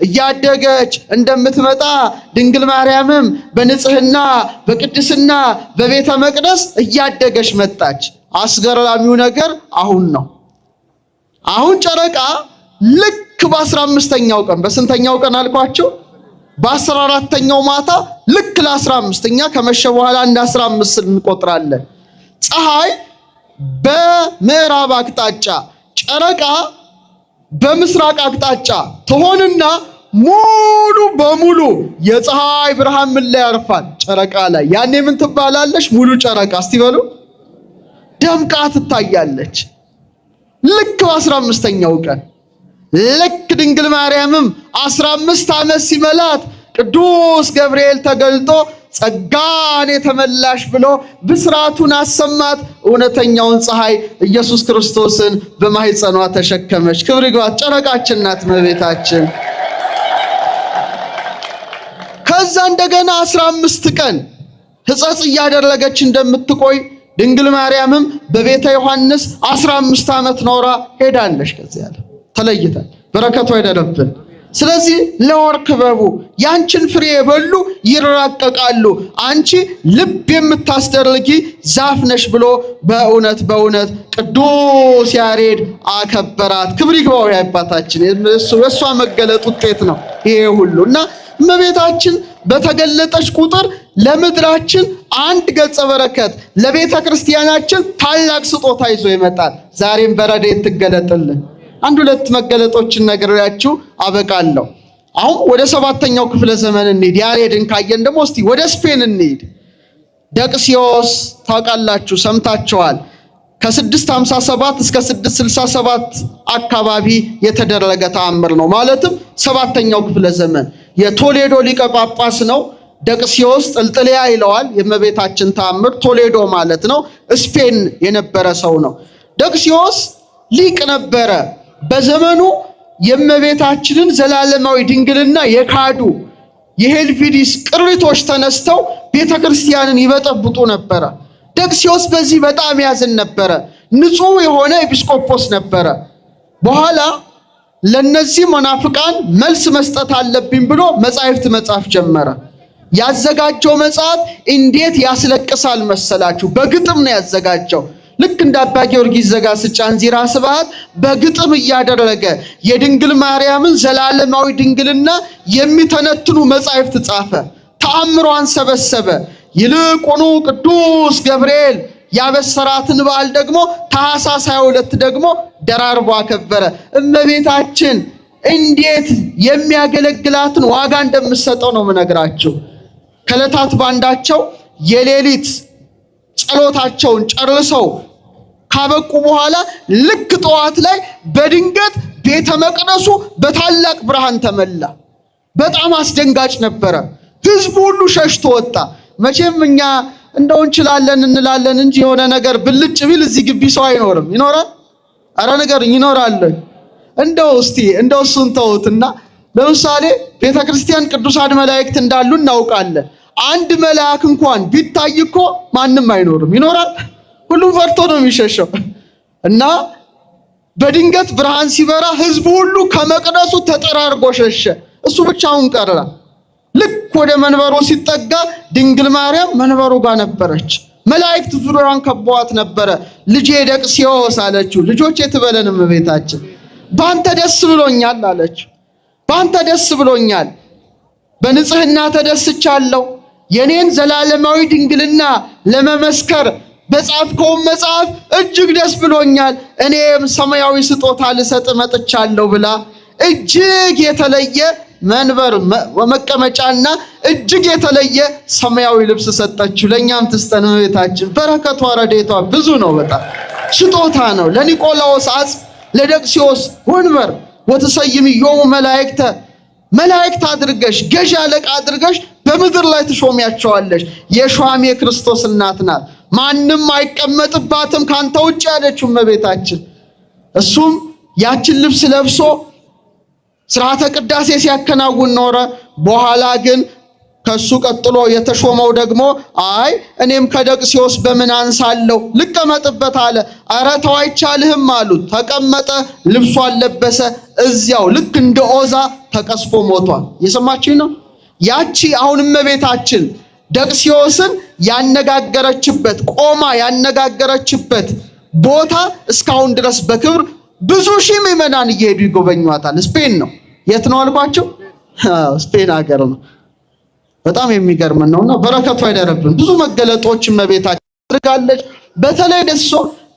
እያደገች እንደምትመጣ ድንግል ማርያምም በንጽህና በቅድስና በቤተ መቅደስ እያደገች መጣች። አስገራሚው ነገር አሁን ነው። አሁን ጨረቃ ልክ በ15ኛው ቀን በስንተኛው ቀን አልኳችሁ? በ14ኛው ማታ ልክ ለ15ኛ ከመሸ በኋላ እንደ 15 እንቆጥራለን። ፀሐይ በምዕራብ አቅጣጫ ጨረቃ በምስራቅ አቅጣጫ ትሆንና ሙሉ በሙሉ የፀሐይ ብርሃን ምን ላይ ያርፋል? ጨረቃ ላይ። ያኔ ምን ትባላለች? ሙሉ ጨረቃ። እስቲ በሉ ደምቃ ትታያለች። ልክ በ15ኛው ቀን ልክ ድንግል ማርያምም 15 ዓመት ሲመላት ቅዱስ ገብርኤል ተገልጦ ጸጋን የተመላሽ ብሎ ብስራቱን አሰማት። እውነተኛውን ፀሐይ ኢየሱስ ክርስቶስን በማህፀኗ ተሸከመች። ክብር ይግባት። ጨረቃችን ናት እመቤታችን። ከዛ እንደገና 15 ቀን ሕጸጽ እያደረገች እንደምትቆይ ድንግል ማርያምም በቤተ ዮሐንስ 15 ዓመት ኖራ ሄዳለች። ከዚያ ያለ ተለይተን በረከቱ አይደለብን። ስለዚህ ለወር ክበቡ ያንቺን ፍሬ የበሉ ይራቀቃሉ፣ አንቺ ልብ የምታስደርጊ ዛፍ ነሽ ብሎ በእውነት ቅዱስ ያሬድ አከበራት። ክብር ይግባው ያባታችን። የእሷ መገለጥ ውጤት ነው ይሄ ሁሉ እና እመቤታችን በተገለጠች ቁጥር ለምድራችን አንድ ገጸ በረከት፣ ለቤተ ክርስቲያናችን ታላቅ ስጦታ ይዞ ይመጣል። ዛሬም በረድኤት ትገለጥልን። አንድ ሁለት መገለጦችን ነግሬያችሁ አበቃለሁ። አሁን ወደ 7ኛው ክፍለ ዘመን እንሂድ። ያሬድን ካየን ደግሞ እስቲ ወደ ስፔን እንሂድ። ደቅሲዮስ ታውቃላችሁ፣ ሰምታችኋል። ከ657 እስከ 667 አካባቢ የተደረገ ተአምር ነው። ማለትም 7ኛው ክፍለ ዘመን የቶሌዶ ሊቀ ጳጳስ ነው። ደቅሲዮስ ጥልጥልያ ይለዋል። የእመቤታችን ተአምር ቶሌዶ ማለት ነው። ስፔን የነበረ ሰው ነው። ደቅሲዮስ ሊቅ ነበረ። በዘመኑ የእመቤታችንን ዘላለማዊ ድንግልና የካዱ የሄልቪዲስ ቅሪቶች ተነስተው ቤተክርስቲያንን ይበጠብጡ ነበረ። ደቅሲዮስ በዚህ በጣም ያዝን ነበረ። ንጹሕ የሆነ ኤጲስቆጶስ ነበረ። በኋላ ለነዚህ መናፍቃን መልስ መስጠት አለብኝ ብሎ መጻሕፍት መጻፍ ጀመረ። ያዘጋጀው መጽሐፍ እንዴት ያስለቅሳል መሰላችሁ? በግጥም ነው ያዘጋጀው። ልክ እንደ አባ ጊዮርጊስ ዘጋስጫ እንዚራ ስብሐት በግጥም እያደረገ የድንግል ማርያምን ዘላለማዊ ድንግልና የሚተነትኑ መጻሕፍት ጻፈ። ተአምሯን ሰበሰበ። ይልቁኑ ቅዱስ ገብርኤል ያበሰራትን በዓል ደግሞ ታኅሳስ 22 ደግሞ ደራርቦ አከበረ። እመቤታችን እንዴት የሚያገለግላትን ዋጋ እንደምትሰጠው ነው የምነግራችሁ። ከዕለታት ባንዳቸው የሌሊት ጸሎታቸውን ጨርሰው ካበቁ በኋላ ልክ ጠዋት ላይ በድንገት ቤተ መቅደሱ በታላቅ ብርሃን ተመላ። በጣም አስደንጋጭ ነበረ። ህዝቡ ሁሉ ሸሽቶ ወጣ። መቼም እኛ እንደው እንችላለን እንላለን እንጂ የሆነ ነገር ብልጭ ቢል እዚህ ግቢ ሰው አይኖርም። ይኖራል? አረ ነገር ይኖራል። እንደው እሱን ተውትና ለምሳሌ ቤተክርስቲያን ቅዱሳን መላእክት እንዳሉ እናውቃለን። አንድ መልአክ እንኳን ቢታይ እኮ ማንም አይኖርም። ይኖራል? ሁሉም ፈርቶ ነው የሚሸሸው። እና በድንገት ብርሃን ሲበራ ህዝቡ ሁሉ ከመቅደሱ ተጠራርጎ ሸሸ። እሱ ብቻውን ቀረ። ልክ ወደ መንበሩ ሲጠጋ ድንግል ማርያም መንበሩ ጋር ነበረች። መላእክት ዙሪያዋን ከበዋት ነበረ። ልጄ ደቅሲዮስ አለችው። ልጆቼ ትበለን እመቤታችን፣ ባንተ ደስ ብሎኛል አለችው። ባንተ ደስ ብሎኛል፣ በንጽህና ተደስቻለሁ። የኔን ዘላለማዊ ድንግልና ለመመስከር በጻፍከው መጽሐፍ እጅግ ደስ ብሎኛል። እኔም ሰማያዊ ስጦታ ልሰጥ መጥቻለሁ ብላ እጅግ የተለየ መንበር ወመቀመጫና እጅግ የተለየ ሰማያዊ ልብስ ሰጠችው። ለኛም ትስጠን እመቤታችን። በረከቷ ረድኤቷ ብዙ ነው። በጣም ስጦታ ነው። ለኒቆላዎስ አጽም ለደቅሲዮስ ወንበር ወትሰይምዮሙ መላእክት አድርገሽ ገዢ አለቃ አድርገሽ በምድር ላይ ትሾሚያቸዋለሽ። የሿሚ የክርስቶስ እናት ናት። ማንም አይቀመጥባትም ካንተ ውጭ ያለችው እመቤታችን። እሱም ያችን ልብስ ለብሶ ስርዓተ ቅዳሴ ሲያከናውን ኖረ። በኋላ ግን ከሱ ቀጥሎ የተሾመው ደግሞ አይ እኔም ከደቅሲዮስ በምን አንሳለሁ ልቀመጥበት አለ። ኧረ ተው አይቻልህም አሉት። ተቀመጠ፣ ልብሷን ለበሰ። እዚያው ልክ እንደ ኦዛ ተቀስፎ ሞቷል። የሰማችሁ ነው። ያቺ አሁን እመቤታችን ደቅሲዮስን ያነጋገረችበት ቆማ ያነጋገረችበት ቦታ እስካሁን ድረስ በክብር ብዙ ሺህ ምዕመናን እየሄዱ ይጎበኟታል። ስፔን ነው። የት ነው አልኳቸው? ስፔን ሀገር ነው። በጣም የሚገርም ነውና በረከቱ አይደረብን። ብዙ መገለጦች እመቤታችን አድርጋለች። በተለይ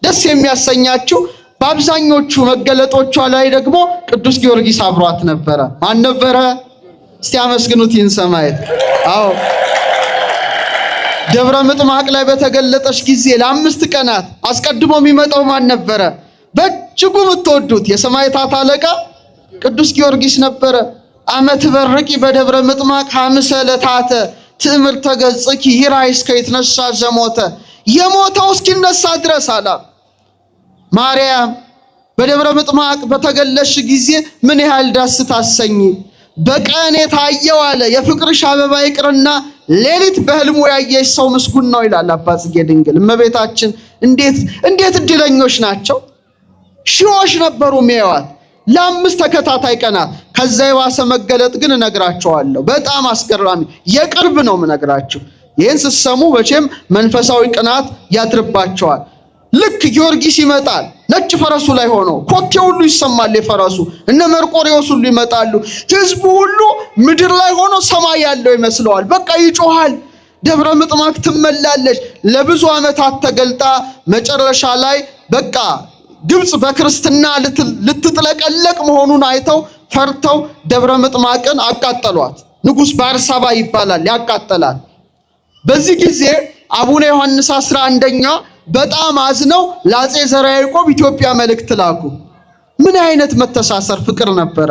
ደስ የሚያሰኛችሁ በአብዛኞቹ መገለጦቿ ላይ ደግሞ ቅዱስ ጊዮርጊስ አብሯት ነበረ። ማን ነበረ? እስቲ አመስግኑት ይህን ሰማዕት። አዎ ደብረ ምጥማቅ ላይ በተገለጠች ጊዜ ለ5 ቀናት አስቀድሞ የሚመጣው ማን ነበረ? በእጅጉ የምትወዱት የሰማዕታት አለቃ ቅዱስ ጊዮርጊስ ነበረ። አመት በርቂ በደብረ ምጥማቅ 5 ዕለታተ ትዕምርተ ገጽኪ ይራይ እስከ ይትነሳ ዘሞተ። የሞተው እስኪነሳ ድረስ አላ ማርያም በደብረ ምጥማቅ በተገለሽ ጊዜ ምን ያህል ደስ ታሰኝ። በቀን የታየው አለ የፍቅርሽ አበባ ይቅርና ሌሊት በህልሙ ያየሽ ሰው ምስጉን ነው ይላል አባ ጽጌ ድንግል። እመቤታችን እንዴት እድለኞች ናቸው። ሺዎች ነበሩ የሚያዩዋት ለ5 ተከታታይ ቀናት። ከዛ የባሰ መገለጥ ግን እነግራቸዋለሁ። በጣም አስገራሚ የቅርብ ነው የምነግራችሁ። ይህን ስትሰሙ መቼም መንፈሳዊ ቅናት ያድርባቸዋል። ልክ ጊዮርጊስ ይመጣል ነጭ ፈረሱ ላይ ሆኖ ኮቴ ሁሉ ይሰማል የፈረሱ። እነ መርቆሬዎስ ሁሉ ይመጣሉ። ህዝቡ ሁሉ ምድር ላይ ሆኖ ሰማይ ያለው ይመስለዋል። በቃ ይጮሃል። ደብረ ምጥማቅ ትመላለች። ለብዙ ዓመታት ተገልጣ መጨረሻ ላይ በቃ ግብጽ በክርስትና ልትጥለቀለቅ መሆኑን አይተው ፈርተው ደብረ ምጥማቅን አቃጠሏት። ንጉስ ባርሳባ ይባላል ያቃጠላት። በዚህ ጊዜ አቡነ ዮሐንስ 11ኛ በጣም አዝነው ለአፄ ዘርዓ ያዕቆብ ኢትዮጵያ መልእክት ላኩ። ምን አይነት መተሳሰር ፍቅር ነበረ!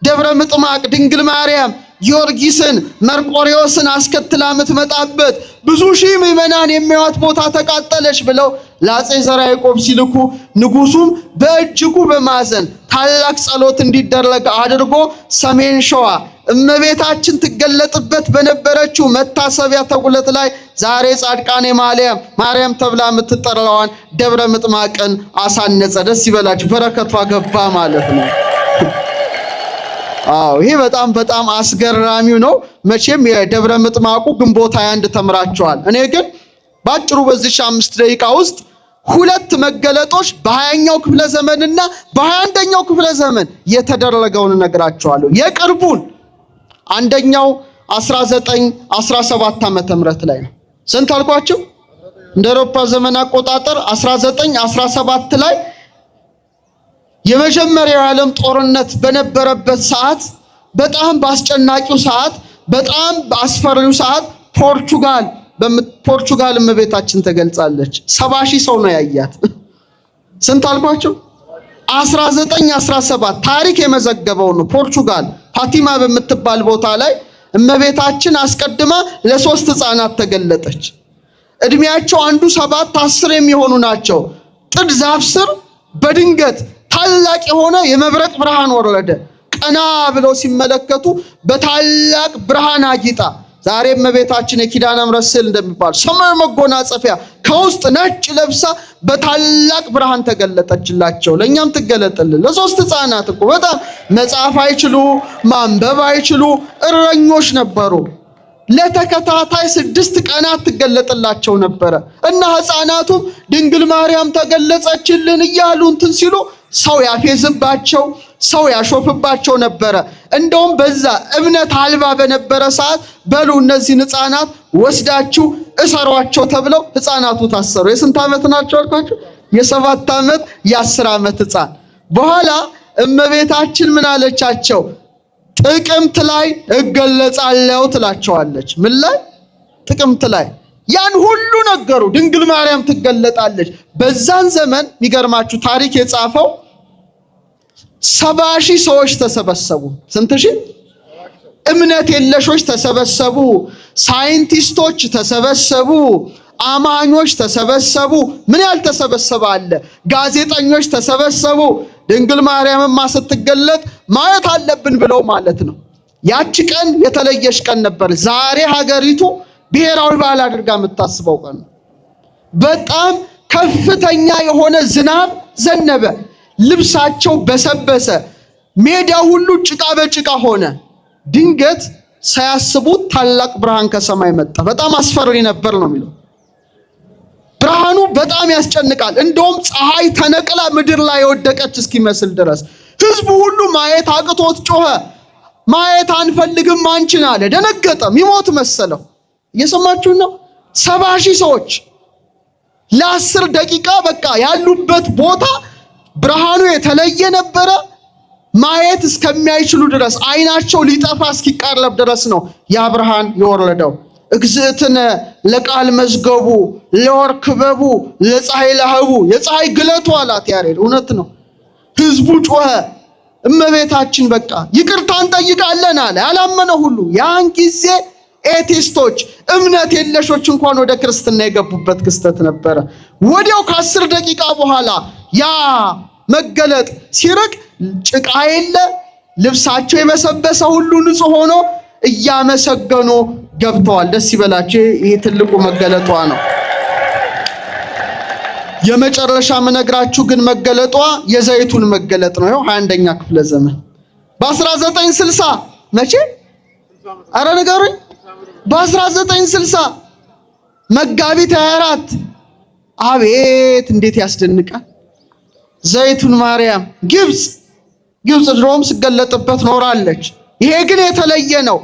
ደብረ ምጥማቅ ድንግል ማርያም ጊዮርጊስን መርቆሬዎስን አስከትላ የምትመጣበት ብዙ ሺህ ምዕመናን የሚያዩት ቦታ ተቃጠለች ብለው ለአፄ ዘርዓ ያዕቆብ ሲልኩ ንጉሱም በእጅጉ በማዘን ታላቅ ጸሎት እንዲደረግ አድርጎ ሰሜን ሸዋ እመቤታችን ትገለጥበት በነበረችው መታሰቢያ ተጉለት ላይ ዛሬ ጻድቃኔ ማርያም ተብላ የምትጠራዋን ደብረ ምጥማቅን አሳነጸ። ደስ ይበላችሁ፣ በረከቷ ገባ ማለት ነው። አዎ ይሄ በጣም አስገራሚው ነው። መቼም የደብረ ምጥማቁ ግንቦት 21 ተምራቸዋል። እኔ ግን ባጭሩ በዚህ 5 ደቂቃ ውስጥ 2 መገለጦች በ20ኛው ክፍለ ዘመንና በ21ኛው ክፍለ ዘመን የተደረገውን እነግራቸዋለሁ። የቅርቡን አንደኛው 1917 ዓመተ ምህረት ላይ ነው። ስንት አልኳችሁ? እንደ አውሮፓ ዘመን አቆጣጠር 1917 ላይ የመጀመሪያው ዓለም ጦርነት በነበረበት ሰዓት፣ በጣም ባስጨናቂው ሰዓት፣ በጣም ባስፈሪው ሰዓት ፖርቹጋል እመቤታችን ተገልጻለች። 70,000 ሰው ነው ያያት። ስንት አልኳችሁ? 1917 ታሪክ የመዘገበው ነው። ፖርቹጋል ፋቲማ በምትባል ቦታ ላይ እመቤታችን አስቀድማ ለ3 ሕፃናት ተገለጠች። እድሜያቸው አንዱ 7 10 የሚሆኑ ናቸው። ጥድ ዛፍ ስር በድንገት ታላቅ የሆነ የመብረቅ ብርሃን ወረደ። ቀና ብለው ሲመለከቱ በታላቅ ብርሃን አጊጣ ዛሬ እመቤታችን የኪዳነ ምሕረት ስዕል እንደሚባል ሰማያዊ መጎናጸፊያ ከውስጥ ነጭ ለብሳ በታላቅ ብርሃን ተገለጠችላቸው። ለኛም ትገለጥልን። ለ3 ሕፃናት እኮ በጣም መጻፍ አይችሉ ማንበብ አይችሉ እረኞች ነበሩ። ለተከታታይ 6 ቀናት ትገለጥላቸው ነበረ እና ሕፃናቱም ድንግል ማርያም ተገለጸችልን እያሉ እንትን ሲሉ ሰው ያፌዝባቸው ሰው ያሾፍባቸው ነበረ። እንደውም በዛ እምነት አልባ በነበረ ሰዓት በሉ እነዚህን ሕፃናት ወስዳችሁ እሰሯቸው ተብለው ሕፃናቱ ታሰሩ። የስንት ዓመት ናቸው አልኳችሁ? የ7 ዓመት የ10 ዓመት ሕፃን። በኋላ እመቤታችን ምን አለቻቸው? ጥቅምት ላይ እገለጻለሁ ትላቸዋለች። ምን ላይ? ጥቅምት ላይ። ያን ሁሉ ነገሩ። ድንግል ማርያም ትገለጣለች። በዛን ዘመን የሚገርማችሁ ታሪክ የጻፈው 70,000 ሰዎች ተሰበሰቡ። ስንት ሺህ? እምነት የለሾች ተሰበሰቡ፣ ሳይንቲስቶች ተሰበሰቡ፣ አማኞች ተሰበሰቡ። ምን ያልተሰበሰበ አለ? ጋዜጠኞች ተሰበሰቡ። ድንግል ማርያምማ ስትገለጥ ማየት አለብን ብለው ማለት ነው። ያቺ ቀን የተለየች ቀን ነበር። ዛሬ ሀገሪቱ ብሔራዊ በዓል አድርጋ የምታስበው ቀን ነው። በጣም ከፍተኛ የሆነ ዝናብ ዘነበ። ልብሳቸው በሰበሰ፣ ሜዳ ሁሉ ጭቃ በጭቃ ሆነ። ድንገት ሳያስቡት ታላቅ ብርሃን ከሰማይ መጣ። በጣም አስፈሪ ነበር ነው የሚለው። ብርሃኑ በጣም ያስጨንቃል። እንደውም ፀሐይ ተነቅላ ምድር ላይ የወደቀች እስኪመስል ድረስ ህዝቡ ሁሉ ማየት አቅቶት ጮኸ። ማየት አንፈልግም አንቺን አለ። ደነገጠ። ሚሞት መሰለው። እየሰማችሁ ነው? 70,000 ሰዎች ለ10 ደቂቃ በቃ ያሉበት ቦታ ብርሃኑ የተለየ ነበረ። ማየት እስከሚያይችሉ ድረስ አይናቸው ሊጠፋ እስኪቃረብ ድረስ ነው ያ ብርሃን የወረደው። እግዝእትነ ለቃል መዝገቡ ለወርክ በቡ ለፀሐይ ለህቡ የፀሐይ ግለቱ አላት ያሬድ። እውነት ነው። ህዝቡ ጮኸ። እመቤታችን በቃ ይቅርታ እንጠይቃለን አለ። ያላመነ ሁሉ ያን ጊዜ ኤቲስቶች እምነት የለሾች እንኳን ወደ ክርስትና የገቡበት ክስተት ነበረ። ወዲያው ከ10 ደቂቃ በኋላ ያ መገለጥ ሲርቅ ጭቃ የለ፣ ልብሳቸው የበሰበሰ ሁሉ ንጹህ ሆኖ እያመሰገኑ ገብተዋል። ደስ ይበላችሁ። ይሄ ትልቁ መገለጧ ነው። የመጨረሻ መነግራችሁ ግን መገለጧ የዘይቱን መገለጥ ነው። ይኸው 21ኛ ክፍለ ዘመን በ1960 መቼ? አረ ንገሩኝ። በ1960 መጋቢት 24 አቤት እንዴት ያስደንቃል! ዘይቱን ማርያም ግብጽ ድሮም ስገለጥበት ኖራለች። ይሄ ግን የተለየ ነው።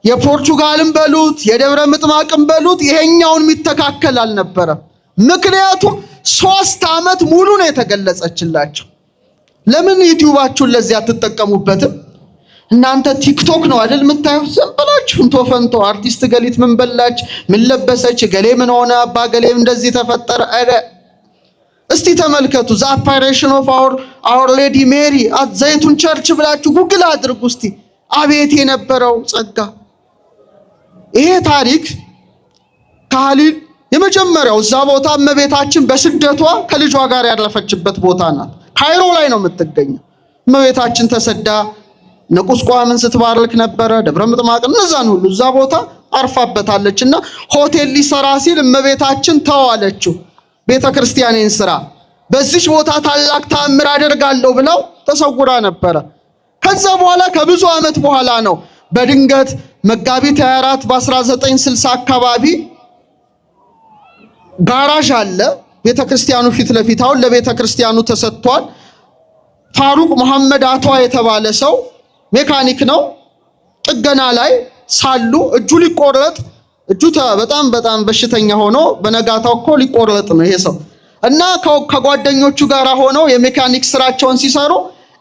የፖርቹጋልን በሉት የደብረ ምጥማቅን በሉት ይሄኛውን የሚተካከል አልነበረም። ምክንያቱም 3 ዓመት ሙሉ ነው የተገለጸችላቸው። ለምን ዩቲዩባችሁን ለዚህ አትጠቀሙበትም? እናንተ ቲክቶክ ነው አይደል የምታዩት? ዝም ብላችሁ እንቶ ፈንቶ አርቲስት ገሊት ምን በላች፣ ምን ለበሰች፣ ገሌ ምን ሆነ፣ አባ ገሌ እንደዚህ ተፈጠረ። አረ እስቲ ተመልከቱ። ዘ አፓሬሽን ኦፍ አወር ሌዲ ሜሪ አት ዘይቱን ቸርች ብላችሁ ጉግል አድርጉ እስቲ። አቤት የነበረው ጸጋ! ይሄ ታሪክ ካህሊል የመጀመሪያው እዛ ቦታ እመቤታችን በስደቷ ከልጇ ጋር ያረፈችበት ቦታ ናት። ካይሮ ላይ ነው የምትገኘው። እመቤታችን ተሰዳ ነቁስቋምን ስትባርክ ነበረ። ደብረ ምጥማቅ እነዛን ሁሉ እዛ ቦታ አርፋበታለችና ሆቴል ሊሰራ ሲል እመቤታችን ተዋለችው። ቤተ ክርስቲያኔን ስራ በዚች ቦታ ታላቅ ተአምር አደርጋለሁ ብለው ተሰውራ ነበረ። ከዛ በኋላ ከብዙ ዓመት በኋላ ነው በድንገት መጋቢት 24 በ1960 አካባቢ ጋራዥ አለ ቤተ ክርስቲያኑ ፊት ለፊት። አሁን ለቤተ ክርስቲያኑ ተሰጥቷል። ፋሩቅ መሐመድ አቷ የተባለ ሰው ሜካኒክ ነው። ጥገና ላይ ሳሉ እጁ ሊቆረጥ እጁ በጣም በሽተኛ ሆኖ በነጋታው እኮ ሊቆረጥ ነው ይሄ ሰው እና ከጓደኞቹ ጋር ሆነው የሜካኒክ ስራቸውን ሲሰሩ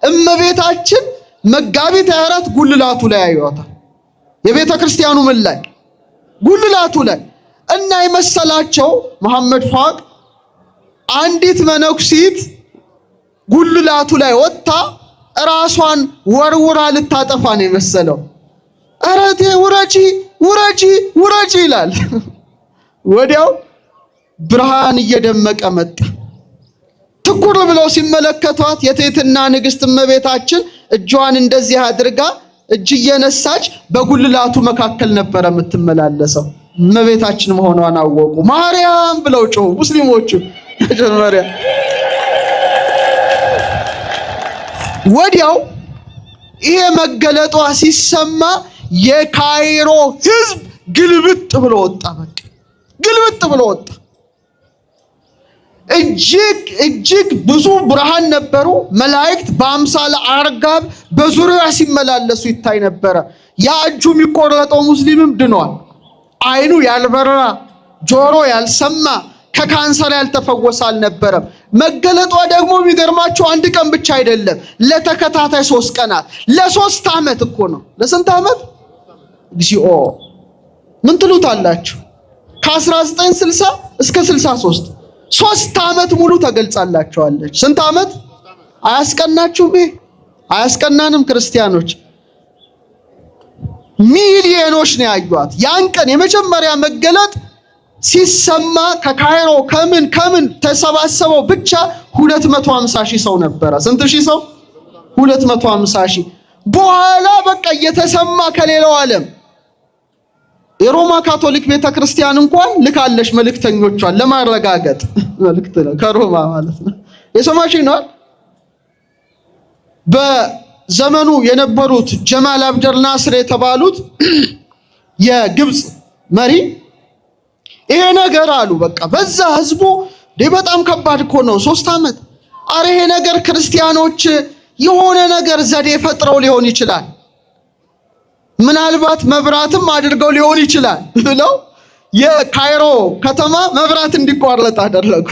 እመቤታችን መጋቢት 24 ጉልላቱ ላይ ያዩታል። የቤተ ክርስቲያኑ ምን ላይ? ጉልላቱ ላይ እና የመሰላቸው መሐመድ ፋቅ አንዲት መነኩሲት ጉልላቱ ላይ ወጣ ራሷን ወርውራ ልታጠፋ ነው የመሰለው። አረቴ ውረጂ ውረጂ ውረጂ ይላል። ወዲያው ብርሃን እየደመቀ መጣ። ትኩር ብለው ሲመለከቷት የትህትና ንግሥት እመቤታችን እጇን እንደዚህ አድርጋ እጅ እየነሳች በጉልላቱ መካከል ነበረ የምትመላለሰው። እመቤታችን መሆኗን አወቁ። ማርያም ብለው ጮሁ ሙስሊሞቹ መጀመሪያ። ወዲያው ይሄ መገለጧ ሲሰማ የካይሮ ሕዝብ ግልብጥ ብሎ ወጣ። በቃ ግልብጥ ብሎ ወጣ። እጅግ ብዙ ብርሃን ነበሩ። መላእክት በአምሳለ አርጋብ በዙሪያው ሲመላለሱ ይታይ ነበረ። ያ እጁ የሚቆረጠው ሙስሊምም ድኗል። አይኑ ያልበራ ጆሮ ያልሰማ ከካንሰር ያልተፈወሰ አልነበረም። መገለጧ ደግሞ የሚገርማችሁ አንድ ቀን ብቻ አይደለም፣ ለተከታታይ 3 ቀናት ለ3 ዓመት እኮ ነው። ለስንት ዓመት? እግዚኦ ምን ትሉታላችሁ? ከ1960 እስከ 63 3 ዓመት ሙሉ ተገልጻላችኋለች። ስንት ዓመት? አያስቀናችሁም? አያስቀናንም? ክርስቲያኖች ሚሊዮኖች ነው ያዩት። ያን ቀን የመጀመሪያ መገለጥ ሲሰማ ከካይሮ ከምን ተሰባሰበው ብቻ 250 ሺህ ሰው ነበረ። ስንት ሺህ ሰው? 250 ሺህ። በኋላ በቃ እየተሰማ ከሌላው ዓለም የሮማ ካቶሊክ ቤተክርስቲያን እንኳን ልካለች መልእክተኞቿን ለማረጋገጥ። መልእክት ነው ከሮማ ማለት ነው። የሰማሽኝ ነው። በዘመኑ የነበሩት ጀማል አብደል ናስር የተባሉት የግብጽ መሪ ይሄ ነገር አሉ በቃ በዛ ህዝቡ በጣም ከባድ እኮ ነው 3 ዓመት። አረ ይሄ ነገር ክርስቲያኖች የሆነ ነገር ዘዴ ፈጥረው ሊሆን ይችላል፣ ምናልባት መብራትም አድርገው ሊሆን ይችላል ብለው የካይሮ ከተማ መብራት እንዲቋረጥ አደረጉ።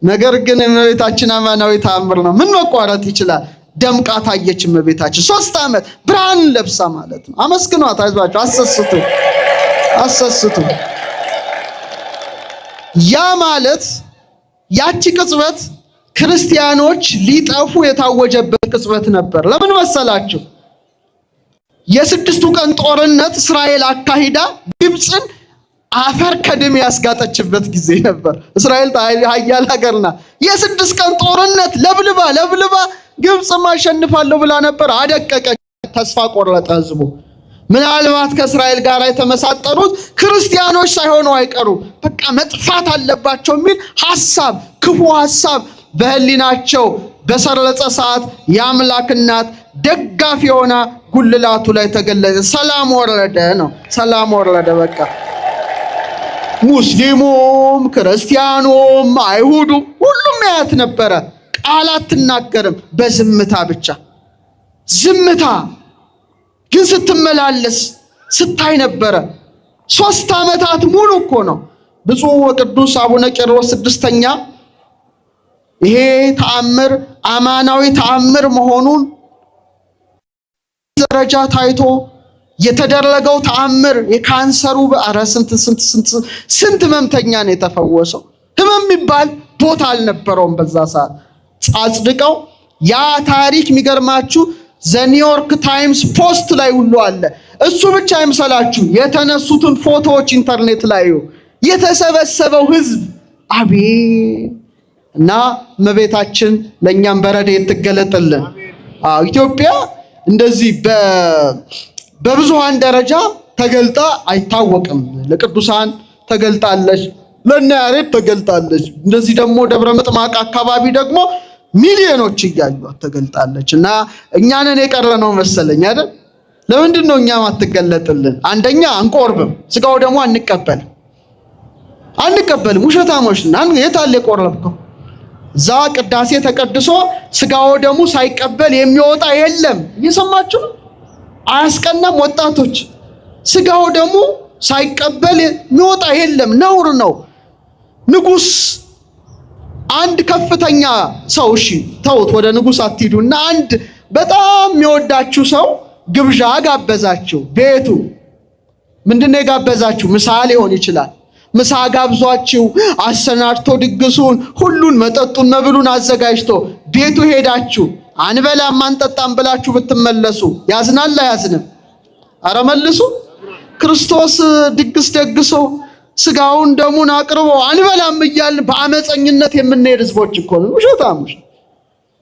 ነገር ግን እመቤታችን አማናዊ ተአምር ነው። ምን መቋረጥ ይችላል? ደምቃ ታየች እመቤታችን 3 ዓመት ብርሃን ለብሳ ማለት ነው። አመስግኗት፣ አይዟችሁ፣ አሰስቱ። ያ ማለት ያቺ ቅጽበት ክርስቲያኖች ሊጠፉ የታወጀበት ቅጽበት ነበር። ለምን መሰላችሁ? የ6ቱ ቀን ጦርነት እስራኤል አካሂዳ ግብጽን አፈር ከደም ያስጋጠችበት ጊዜ ነበር። እስራኤል ኃያል ሀገርና የ6 ቀን ጦርነት ለብልባ ግብጽ ማሸንፋለሁ ብላ ነበር። አደቀቀች። ተስፋ ቆረጠ ህዝቡ። ምናልባት ከእስራኤል ጋር የተመሳጠሩት ክርስቲያኖች ሳይሆኑ አይቀሩ፣ በቃ መጥፋት አለባቸው የሚል ሐሳብ፣ ክፉ ሐሳብ በህሊናቸው በሰረጸ ሰዓት የአምላክ እናት ደጋፊ ሆና ጉልላቱ ላይ ተገለጸ። ሰላም ወረደ ነው። ሰላም ወረደ። በቃ ሙስሊሙም ክርስቲያኑም አይሁዱም ሁሉም ያያት ነበረ። ቃል አትናገርም፣ በዝምታ ብቻ ዝምታ ግን ስትመላለስ ስታይ ነበረ። 3 ዓመታት ሙሉ እኮ ነው። ብፁዕ ወቅዱስ አቡነ ቄርሎስ 6ኛ ይሄ ተአምር አማናዊ ተአምር መሆኑን ደረጃ ታይቶ የተደረገው ተአምር የካንሰሩ አረ ስንት ህመምተኛ ነው የተፈወሰው። ህመም የሚባል ቦታ አልነበረውም በዛ ሰዓት። አጽድቀው ያ ታሪክ የሚገርማችሁ ዘኒውዮርክ ታይምስ ፖስት ላይ ሁሉ አለ። እሱ ብቻ አይምሰላችሁ፣ የተነሱትን ፎቶዎች ኢንተርኔት ላይ የተሰበሰበው ህዝብ አቤት! እና እመቤታችን ለኛም በረድኤት ትገለጥልን። ኢትዮጵያ እንደዚህ በብዙሃን ደረጃ ተገልጣ አይታወቅም። ለቅዱሳን ተገልጣለች፣ ለእነ ያሬድ ተገልጣለች። እንደዚህ ደግሞ ደብረ ምጥማቅ አካባቢ ደግሞ ሚሊዮኖች እያዩት ተገልጣለች። እና እኛንን የቀረነው መሰለኝ አይደል? ለምንድን ነው እኛም አትገለጥልን? አንደኛ አንቆርብም፣ ስጋው ደግሞ አንቀበልም። ውሸታሞች ነን። የታለ የቆረብከው? ዛ ቅዳሴ ተቀድሶ ስጋው ደግሞ ሳይቀበል የሚወጣ የለም። እየሰማችሁ ነው? አያስቀናም? ወጣቶች ስጋው ደግሞ ሳይቀበል የሚወጣ የለም፣ ነውር ነው። ንጉስ አንድ ከፍተኛ ሰው እሺ ተውት፣ ወደ ንጉስ አትሂዱና አንድ በጣም የሚወዳችሁ ሰው ግብዣ ጋበዛችሁ። ቤቱ ምንድነው የጋበዛችሁ? ምሳ ሊሆን ይችላል። ምሳ ጋብዟችሁ አሰናድቶ ድግሱን ሁሉን መጠጡን መብሉን አዘጋጅቶ ቤቱ ሄዳችሁ አንበላም አንጠጣም ብላችሁ ብትመለሱ ያዝናል አያዝንም? አረ መልሱ። ክርስቶስ ድግስ ደግሶ ስጋውን ደሙን አቅርቦ አንበላም እያልን በአመፀኝነት የምንሄድ ህዝቦች እኮ ነው። ውሸታሞች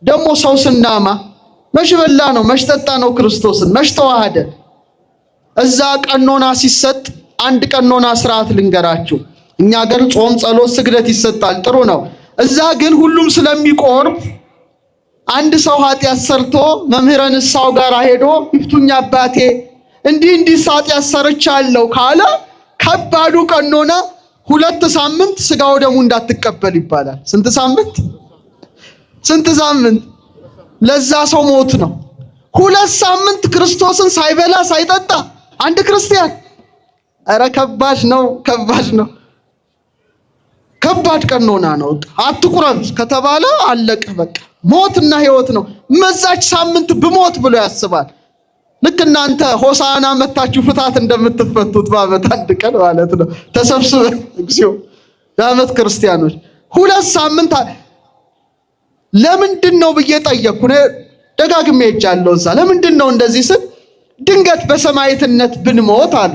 ደግሞ ሰው ስናማ መች በላ ነው መች ጠጣ ነው ክርስቶስን መች ተዋሃደ? እዛ ቀኖና ሲሰጥ አንድ ቀኖና ስርዓት ልንገራችሁ። እኛ ግን ጾም፣ ጸሎት፣ ስግደት ይሰጣል፣ ጥሩ ነው። እዛ ግን ሁሉም ስለሚቆርብ አንድ ሰው ኃጢአት ሰርቶ መምህረ ንስሐው ጋር ሄዶ ይፍቱኝ አባቴ እንዲህ ኃጢአት ሰርቻለሁ ካለ ከባዱ ቀኖና 2 ሳምንት ስጋው ደሙ እንዳትቀበል ይባላል። ስንት ሳምንት? ለዛ ሰው ሞት ነው። 2 ሳምንት ክርስቶስን ሳይበላ ሳይጠጣ አንድ ክርስቲያን። አረ ከባድ ነው። ከባድ ቀኖና ነው። አትቁረብ ከተባለ አለቀ በቃ ሞትና ህይወት ነው። መዛች ሳምንት ብሞት ብሎ ያስባል። ልክ እናንተ ሆሳና መታችሁ ፍታት እንደምትፈቱት በዓመት አንድ ቀን ማለት ነው። ተሰብስበን እግዚኦ የዓመት ክርስቲያኖች 2 ሳምንት ለምንድን ነው ብዬ ጠየቅኩ። ደጋግሜ ሄጃለሁ እዛ። ለምንድን ነው እንደዚህ ስል ድንገት በሰማዕትነት ብንሞት አሉ።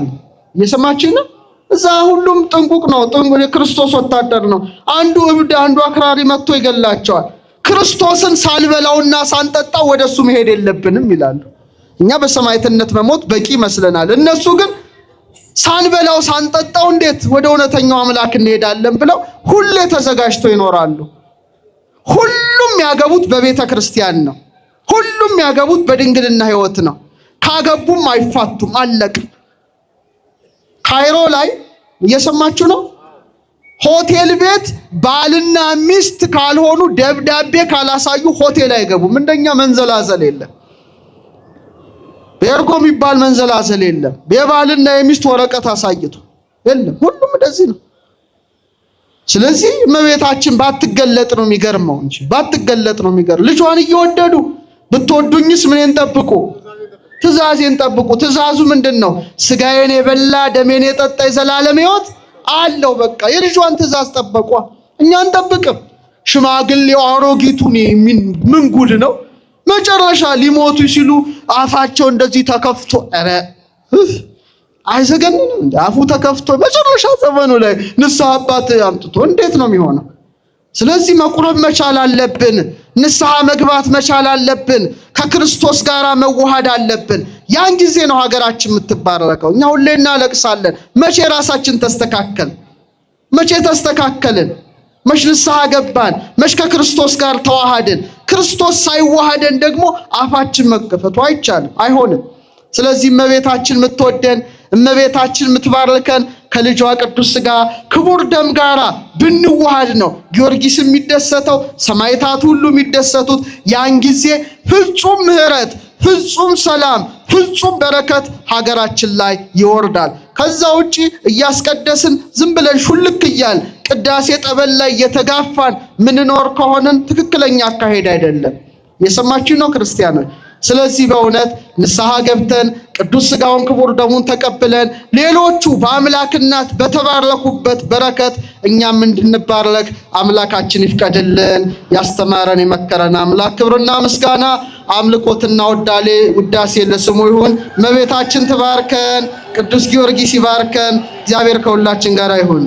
እየሰማችሁ ነው? እዛ ሁሉም ጥንቁቅ ነው። የክርስቶስ ወታደር ነው። አንዱ እብድ አንዱ አክራሪ መጥቶ ይገላቸዋል። ክርስቶስን ሳንበላውና ሳንጠጣው ወደሱ መሄድ የለብንም ይላሉ። እኛ በሰማዕትነት መሞት በቂ ይመስለናል። እነሱ ግን ሳንበላው ሳንጠጣው እንዴት ወደ እውነተኛው አምላክ እንሄዳለን ብለው ሁሌ ተዘጋጅተው ይኖራሉ። ሁሉም ያገቡት በቤተ ክርስቲያን ነው። ሁሉም ያገቡት በድንግልና ህይወት ነው። ካገቡም አይፋቱም፣ አለቀ። ካይሮ ላይ እየሰማችሁ ነው። ሆቴል ቤት ባልና ሚስት ካልሆኑ ደብዳቤ ካላሳዩ ሆቴል አይገቡም። እንደኛ መንዘላዘል የለም። ቤርጎ የሚባል መንዘላዘል የለም። የባልና የሚስት ወረቀት አሳይቶ የለም። ሁሉም እንደዚህ ነው። ስለዚህ እመቤታችን ባትገለጥ ነው የሚገርመው እንጂ ባትገለጥ ነው የሚገርመው። ልጇን እየወደዱ ብትወዱኝስ ምንን ጠብቁ? ትእዛዜን ጠብቁ። ትእዛዙ ምንድነው? ስጋዬን የበላ ደሜን የጠጣ የዘላለም ሕይወት አለው። በቃ የልጇን ትእዛዝ ጠበቋ። እኛ አንጠብቅም። ሽማግሌው አሮጊቱ ምን ጉድ ነው? መጨረሻ ሊሞቱ ሲሉ አፋቸው እንደዚህ ተከፍቶ ኧረ አይዘገንንም? አፉ ተከፍቶ መጨረሻ ዘመኑ ላይ ንስሐ አባት አምጥቶ እንዴት ነው የሚሆነው? ስለዚህ መቁረብ መቻል አለብን። ንስሐ መግባት መቻል አለብን። ከክርስቶስ ጋር መዋሃድ አለብን። ያን ጊዜ ነው ሀገራችን የምትባረከው። እኛ ሁሌ እናለቅሳለን። መቼ ራሳችን ተስተካከልን? መቼ ተስተካከልን? መች ንስሐ ገባን? መች ከክርስቶስ ጋር ተዋሃድን? ክርስቶስ ሳይዋሃደን ደግሞ አፋችን መከፈቱ አይቻልም፣ አይሆንም። ስለዚህ እመቤታችን የምትወደን እመቤታችን የምትባርከን ከልጇ ቅዱስ ሥጋ ክቡር ደም ጋራ ብንዋሃድ ነው። ጊዮርጊስ የሚደሰተው፣ ሰማዕታት ሁሉ የሚደሰቱት ያን ጊዜ ፍጹም ምሕረት፣ ፍጹም ሰላም፣ ፍጹም በረከት ሀገራችን ላይ ይወርዳል። ከዛ ውጪ እያስቀደስን ዝም ብለን ሹልክ እያል ቅዳሴ ጠበል ላይ የተጋፋን ምንኖር ከሆነን ትክክለኛ አካሄድ አይደለም። የሰማችሁ ነው ክርስቲያኖች? ስለዚህ በእውነት ንስሐ ገብተን ቅዱስ ሥጋውን ክቡር ደሙን ተቀብለን ሌሎቹ በአምላክ እናት በተባረኩበት በረከት እኛም እንድንባረክ አምላካችን ይፍቀድልን። ያስተማረን የመከረን አምላክ ክብርና ምስጋና አምልኮትና ውዳሴ ለስሙ ይሁን። እመቤታችን ትባርከን፣ ቅዱስ ጊዮርጊስ ይባርከን። እግዚአብሔር ከሁላችን ጋር ይሁን።